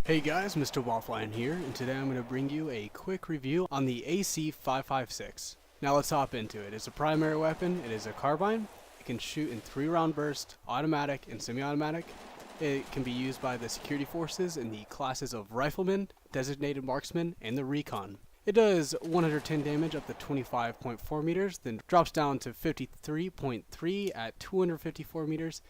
Hey guys, MrWahfulairon here, and today I'm going to bring you a quick review on the AC-556. Now let's hop into it. It's a primary weapon, it is a carbine, it can shoot in 3-round burst, automatic and semi-automatic. It can be used by the security forces in the classes of Rifleman, Designated Marksman, and the Recon. It does 110 damage up to 25.4 meters, then drops down to 53.3 at 254 meters,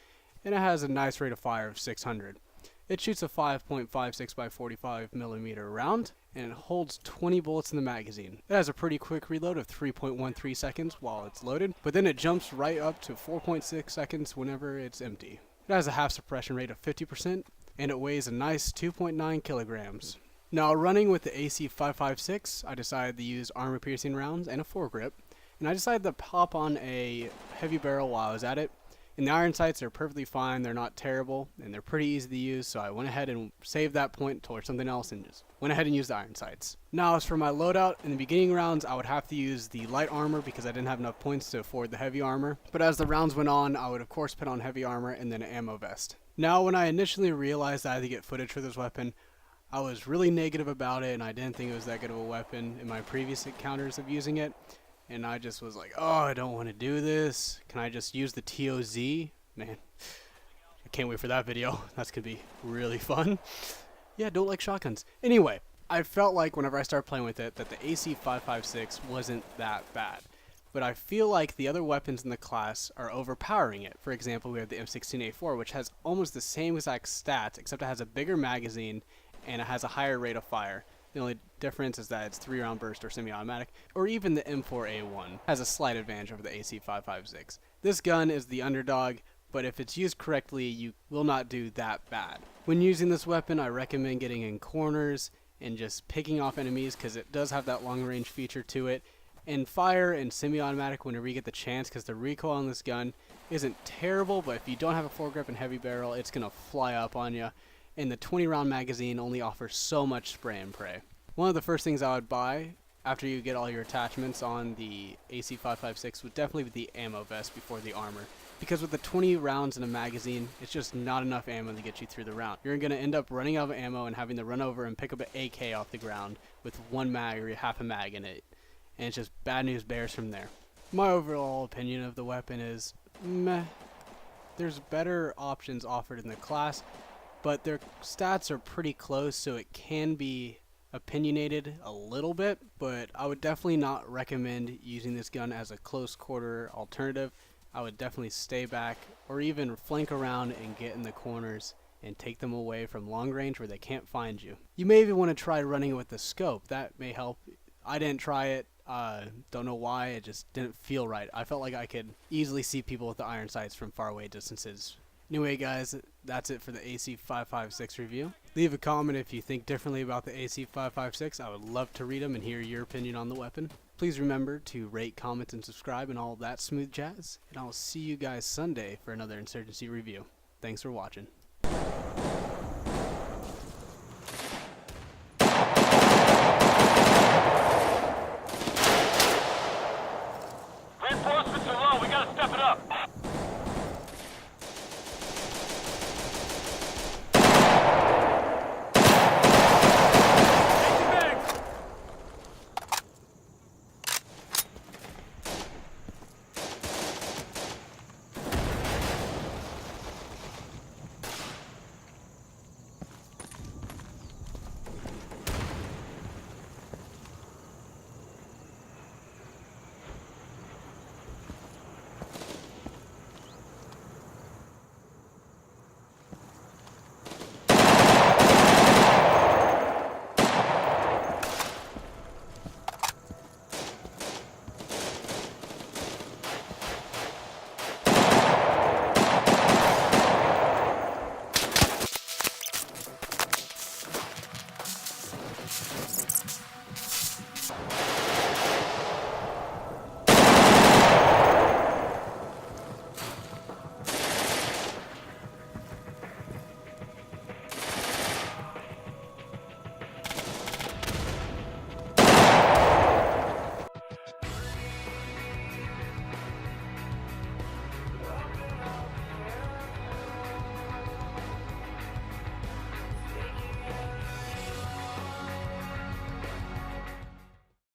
and it has a nice rate of fire of 600. It shoots a 5.56 by 45 millimeter round, and it holds 20 bullets in the magazine. It has a pretty quick reload of 3.13 seconds while it's loaded, but then it jumps right up to 4.6 seconds whenever it's empty. It has a half suppression rate of 50%, and it weighs a nice 2.9 kilograms. Now running with the AC-556, I decided to use armor-piercing rounds and a foregrip, and I decided to pop on a heavy barrel while I was at it. And the iron sights are perfectly fine, they're not terrible, and they're pretty easy to use, so I went ahead and saved that point towards something else and just went ahead and used the iron sights. Now as for my loadout, in the beginning rounds I would have to use the light armor because I didn't have enough points to afford the heavy armor, but as the rounds went on I would of course put on heavy armor and then an ammo vest. Now when I initially realized I had to get footage for this weapon, I was really negative about it and I didn't think it was that good of a weapon in my previous encounters of using it. And I just was like, oh, I don't want to do this. Can I just use the TOZ? Man, I can't wait for that video. That's going to be really fun. Yeah, don't like shotguns. Anyway, I felt like whenever I started playing with it that the AC-556 wasn't that bad. But I feel like the other weapons in the class are overpowering it. For example, we have the M16A4, which has almost the same exact stats, except it has a bigger magazine and it has a higher rate of fire. The only difference is that it's 3-round burst or semi-automatic, or even the M4A1 has a slight advantage over the AC-556. This gun is the Underdog, but if it's used correctly, you will not do that bad. When using this weapon, I recommend getting in corners and just picking off enemies because it does have that long range feature to it. And fire and semi-automatic whenever you get the chance, because the recoil on this gun isn't terrible, but if you don't have a foregrip and heavy barrel, it's going to fly up on you. And the 20-round magazine only offers so much spray and pray. One of the first things I would buy after you get all your attachments on the AC-556 would definitely be the ammo vest before the armor. Because with the 20 rounds in a magazine, it's just not enough ammo to get you through the round. You're going to end up running out of ammo and having to run over and pick up an AK off the ground with one mag or half a mag in it. And it's just bad news bears from there. My overall opinion of the weapon is meh. There's better options offered in the class, but their stats are pretty close, so it can be opinionated a little bit, but I would definitely not recommend using this gun as a close quarter alternative. I would definitely stay back or even flank around and get in the corners and take them away from long range where they can't find you. You may even want to try running it with the scope. That may help. I didn't try it. Don't know why. It just didn't feel right. I felt like I could easily see people with the iron sights from far away distances. Anyway guys, that's it for the AC-556 review. Leave a comment if you think differently about the AC-556. I would love to read them and hear your opinion on the weapon. Please remember to rate, comment, and subscribe and all of that smooth jazz. And I'll see you guys Sunday for another Insurgency review. Thanks for watching. Reinforcements are low, we gotta step it up.